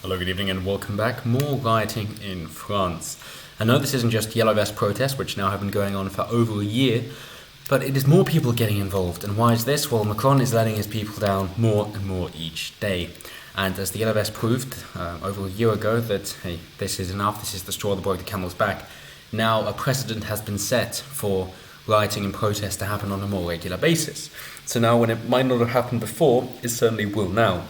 Hello, good evening, and welcome back. More rioting in France. I know this isn't just yellow vest protests, which now have been going on for over a year, but it is more people getting involved. And why is this? Well, Macron is letting his people down more and more each day. And as the yellow vest proved over a year ago that, hey, this is enough, this is the straw that broke the camel's back, now a precedent has been set for rioting and protests to happen on a more regular basis. So now, when it might not have happened before, it certainly will now.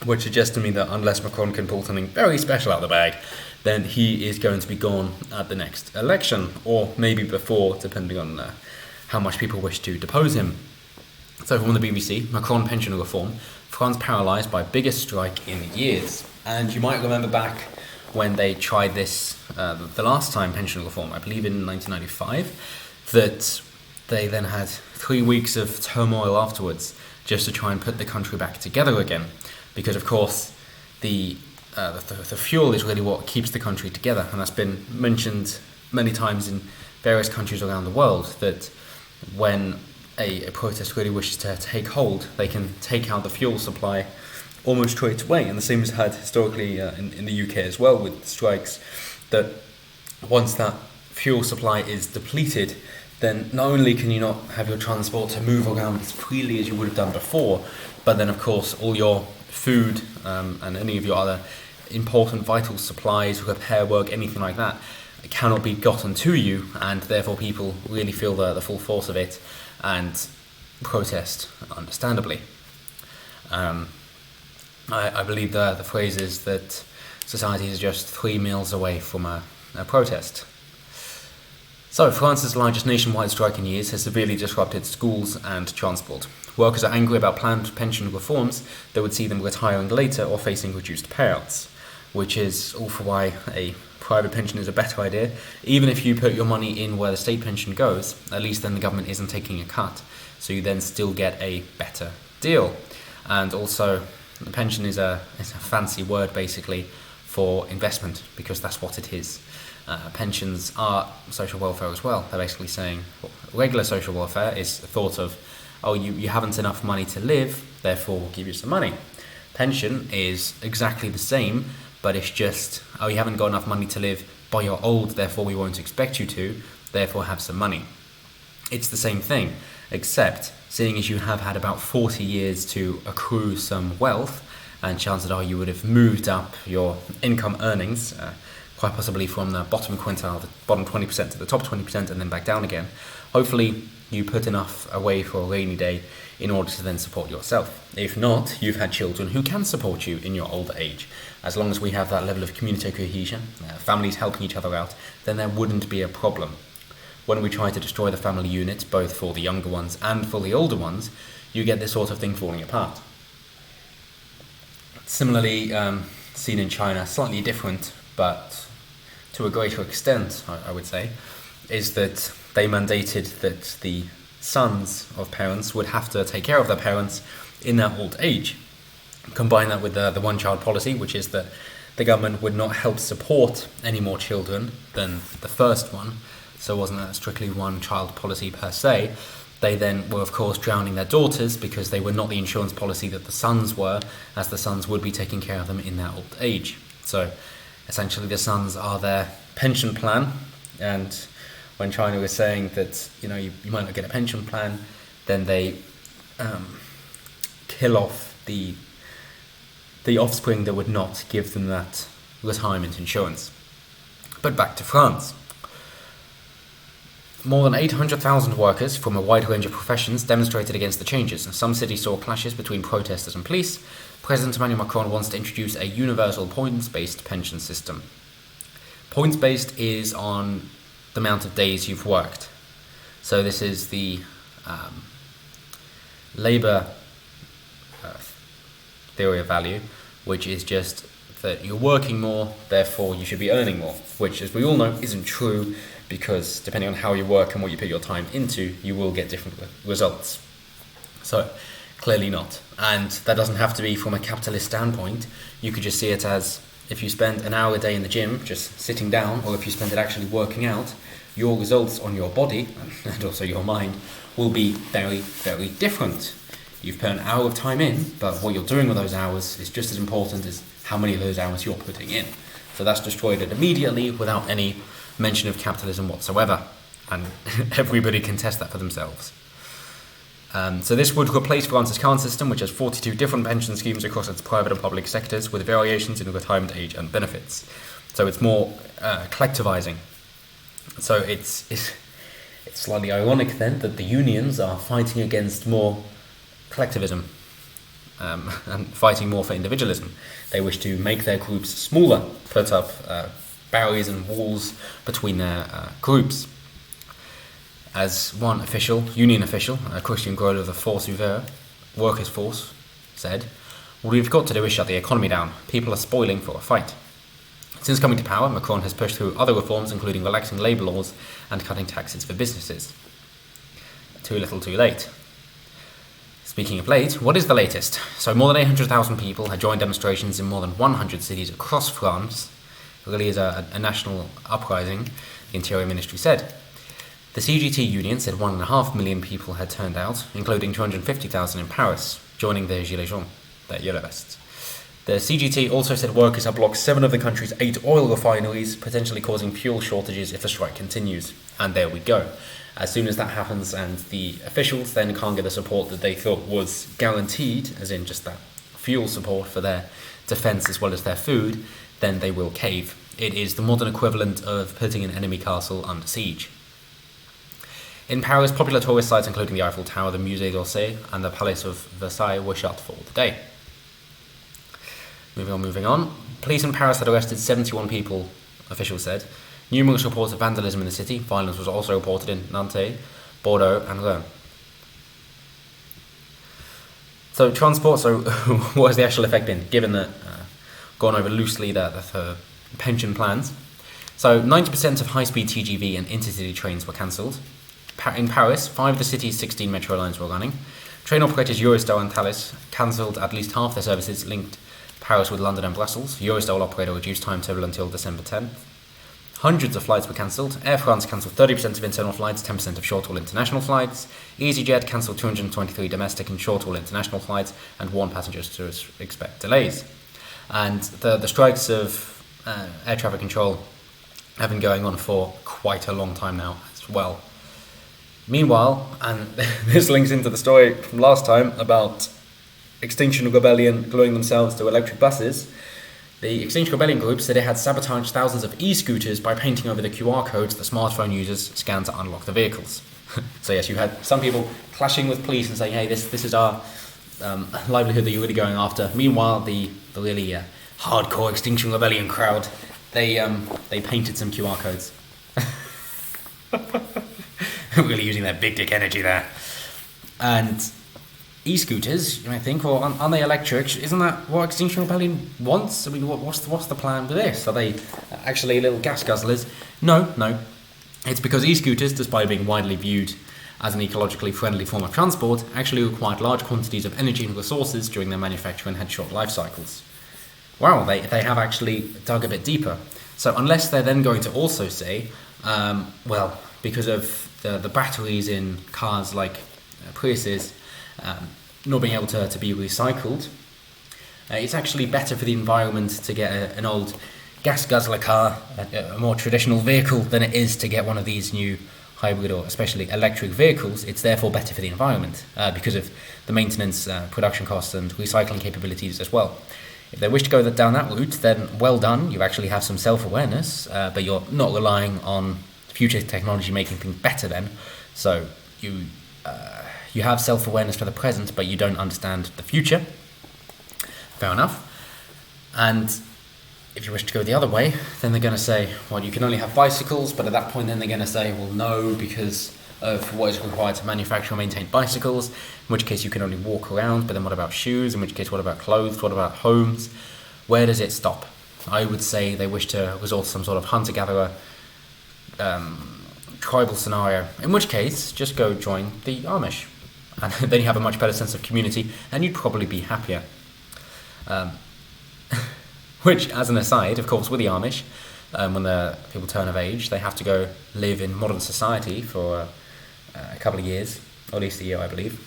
Which suggests to me that unless Macron can pull something very special out of the bag, then he is going to be gone at the next election, or maybe before, depending on how much people wish to depose him. So from the BBC, Macron pension reform, France paralysed by biggest strike in years. And you might remember back when they tried this the last time pension reform, I believe in 1995, that they then had 3 weeks of turmoil afterwards just to try and put the country back together again. Because, of course, the fuel is really what keeps the country together. And that's been mentioned many times in various countries around the world, that when a protest really wishes to take hold, they can take out the fuel supply almost straight away. And the same has had historically in the UK as well with strikes, that once that fuel supply is depleted, then not only can you not have your transport to move around as freely as you would have done before, but then, of course, all your food and any of your other important vital supplies, repair work, anything like that, cannot be gotten to you, and therefore people really feel the full force of it and protest, understandably. I believe the phrase is that society is just 3 meals away from a protest. So, France's largest nationwide strike in years has severely disrupted schools and transport. Workers are angry about planned pension reforms that would see them retiring later or facing reduced payouts, which is all for why a private pension is a better idea. Even if you put your money in where the state pension goes, at least then the government isn't taking a cut, so you then still get a better deal. And also, the pension is a fancy word basically for investment, because that's what it is. Pensions are social welfare as well. They're basically saying regular social welfare is the thought of, oh, you haven't enough money to live, therefore we'll give you some money. Pension is exactly the same, but it's just, oh, you haven't got enough money to live, but you're old, therefore we won't expect you to, therefore have some money. It's the same thing, except seeing as you have had about 40 years to accrue some wealth, and chances are you would have moved up your income earnings, quite possibly from the bottom quintile, the bottom 20% to the top 20% and then back down again. Hopefully you put enough away for a rainy day in order to then support yourself. If not, you've had children who can support you in your older age. As long as we have that level of community cohesion, families helping each other out, then there wouldn't be a problem. When we try to destroy the family unit, both for the younger ones and for the older ones, you get this sort of thing falling apart. Similarly, seen in China, slightly different, but to a greater extent, I would say, is that they mandated that the sons of parents would have to take care of their parents in their old age. Combine that with the one-child policy, which is that the government would not help support any more children than the first one, so it wasn't a strictly one-child policy per se. They then were, of course, drowning their daughters because they were not the insurance policy that the sons were, as the sons would be taking care of them in their old age. So essentially the sons are their pension plan, and when China was saying that you might not get a pension plan, then they kill off the offspring that would not give them that retirement insurance. But back to France. More than 800,000 workers from a wide range of professions demonstrated against the changes. Some cities saw clashes between protesters and police. President Emmanuel Macron wants to introduce a universal points-based pension system. Points-based is on the amount of days you've worked. So this is the labour theory of value, which is just that you're working more, therefore you should be earning more, which, as we all know, isn't true, because depending on how you work and what you put your time into, you will get different results. So, clearly not. And that doesn't have to be from a capitalist standpoint. You could just see it as, if you spend an hour a day in the gym just sitting down, or if you spend it actually working out, your results on your body, and also your mind, will be very, very different. You've put an hour of time in, but what you're doing with those hours is just as important as how many of those hours you're putting in. So that's destroyed it immediately without any mention of capitalism whatsoever. And everybody can test that for themselves. So this would replace France's current system, which has 42 different pension schemes across its private and public sectors, with variations in retirement age and benefits. So it's more collectivizing. So it's slightly ironic then that the unions are fighting against more collectivism and fighting more for individualism. They wish to make their groups smaller, put up barriers and walls between their groups. As one official, union official, Christian Grole of the Force Ouvert, workers' force, said, "What we've got to do is shut the economy down. People are spoiling for a fight." Since coming to power, Macron has pushed through other reforms, including relaxing labour laws and cutting taxes for businesses. Too little, too late. Speaking of late, what is the latest? So more than 800,000 people had joined demonstrations in more than 100 cities across France. It really is a national uprising, the Interior Ministry said. The CGT union said 1.5 million people had turned out, including 250,000 in Paris, joining the Gilets jaunes, the yellow vests. The CGT also said workers have blocked 7 of the country's 8 oil refineries, potentially causing fuel shortages if the strike continues. And there we go. As soon as that happens and the officials then can't get the support that they thought was guaranteed, as in just that fuel support for their defence as well as their food, then they will cave. It is the modern equivalent of putting an enemy castle under siege. In Paris, popular tourist sites including the Eiffel Tower, the Musée d'Orsay and the Palace of Versailles were shut for the day. Moving on. Police in Paris had arrested 71 people, officials said. Numerous reports of vandalism in the city. Violence was also reported in Nantes, Bordeaux and Rennes. So transport, what has the actual effect been, given that, gone over loosely the pension plans. So 90% of high-speed TGV and intercity trains were cancelled. In Paris, 5 of the city's 16 metro lines were running. Train operators Eurostar and Thalys cancelled at least half their services linked Paris with London and Brussels. Eurostar operator reduced timetable until December 10th. Hundreds of flights were cancelled. Air France cancelled 30% of internal flights, 10% of short-haul international flights. EasyJet cancelled 223 domestic and short-haul international flights and warned passengers to expect delays. And the strikes of air traffic control have been going on for quite a long time now as well. Meanwhile, and this links into the story from last time about Extinction Rebellion gluing themselves to electric buses, the Extinction Rebellion group said it had sabotaged thousands of e-scooters by painting over the QR codes that smartphone users scan to unlock the vehicles. So yes, you had some people clashing with police and saying, hey, this is our livelihood that you're really going after. Meanwhile, the really hardcore Extinction Rebellion crowd, they painted some QR codes. Really using their big dick energy there. And e-scooters, you might think, well, aren't they electric? Isn't that what Extinction Rebellion wants? I mean, what's the plan with this? Are they actually little gas guzzlers? No. It's because e-scooters, despite being widely viewed as an ecologically friendly form of transport, actually required large quantities of energy and resources during their manufacture and had short life cycles. Wow, they have actually dug a bit deeper. So unless they're then going to also say, because of the batteries in cars like Priuses not being able to be recycled, it's actually better for the environment to get an old gas guzzler car, a more traditional vehicle, than it is to get one of these new hybrid or especially electric vehicles. It's therefore better for the environment because of the maintenance, production costs and recycling capabilities as well. If they wish to go down that route, then well done, you actually have some self-awareness, but you're not relying on future technology making things better then. So you have self-awareness for the present, but you don't understand the future. Fair enough. And if you wish to go the other way, then they're going to say, well, you can only have bicycles, but at that point then they're going to say, well, no, because of what is required to manufacture and maintain bicycles, in which case you can only walk around, but then what about shoes? In which case, what about clothes? What about homes? Where does it stop? I would say they wish to resort to some sort of hunter-gatherer tribal scenario, in which case just go join the Amish and then you have a much better sense of community and you'd probably be happier. Which, as an aside, of course, with the Amish, when the people turn of age, they have to go live in modern society for a couple of years, or at least a year, I believe,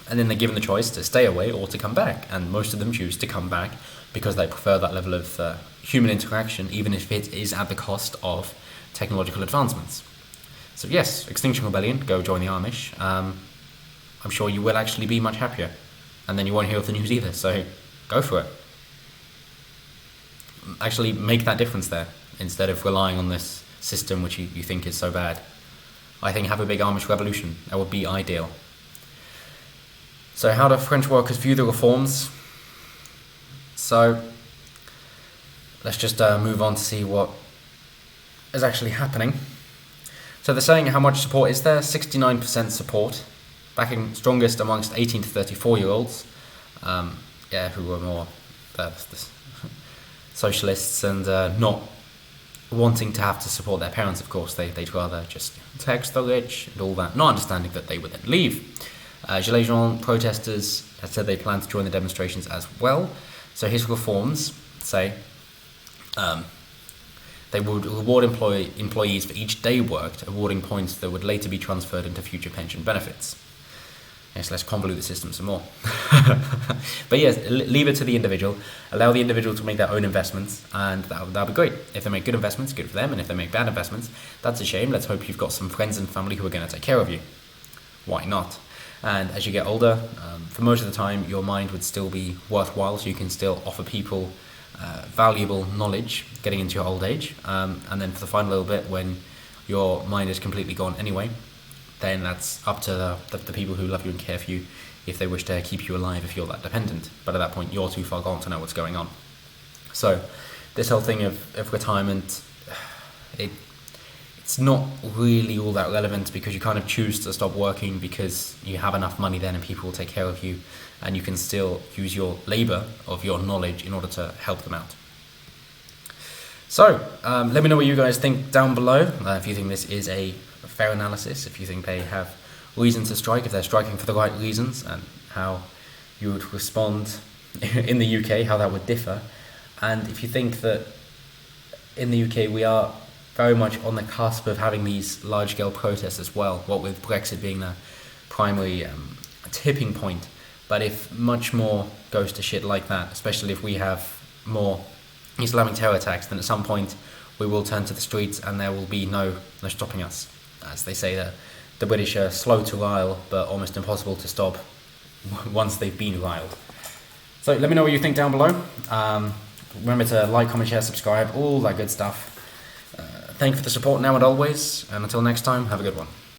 and then they're given the choice to stay away or to come back, and most of them choose to come back because they prefer that level of human interaction, even if it is at the cost of technological advancements. So yes, Extinction Rebellion, go join the Amish. I'm sure you will actually be much happier, and then you won't hear of the news either, so go for it. Actually make that difference there, instead of relying on this system which you think is so bad. I think have a big Amish revolution, that would be ideal. So how do French workers view the reforms? So let's just move on to see what is actually happening. So they're saying how much support is there? 69% support, backing strongest amongst 18 to 34-year-olds, who are more socialists and not wanting to have to support their parents, of course. They'd rather just tax the rich and all that, not understanding that they would then leave. Gilets jaunes protesters have said they plan to join the demonstrations as well. So his reforms say they would reward employees for each day worked, awarding points that would later be transferred into future pension benefits. Yes, let's convolute the system some more. But yes, leave it to the individual. Allow the individual to make their own investments, and that'll be great. If they make good investments, good for them. And if they make bad investments, that's a shame. Let's hope you've got some friends and family who are going to take care of you. Why not? And as you get older, for most of the time, your mind would still be worthwhile, so you can still offer people valuable knowledge getting into your old age. And then for the final little bit, when your mind is completely gone anyway, then that's up to the people who love you and care for you if they wish to keep you alive if you're that dependent. But at that point, you're too far gone to know what's going on. So this whole thing of retirement, it's not really all that relevant, because you kind of choose to stop working because you have enough money then and people will take care of you, and you can still use your labour of your knowledge in order to help them out. So let me know what you guys think down below, if you think this is a fair analysis, if you think they have reason to strike, if they're striking for the right reasons, and how you would respond in the UK, how that would differ. And if you think that in the UK we are very much on the cusp of having these large-scale protests as well, what with Brexit being the primary tipping point. But if much more goes to shit like that, especially if we have more Islamic terror attacks, then at some point we will turn to the streets and there will be no stopping us. As they say, the British are slow to rile, but almost impossible to stop once they've been riled. So let me know what you think down below. Remember to like, comment, share, subscribe, all that good stuff. Thank you for the support now and always, and until next time, have a good one.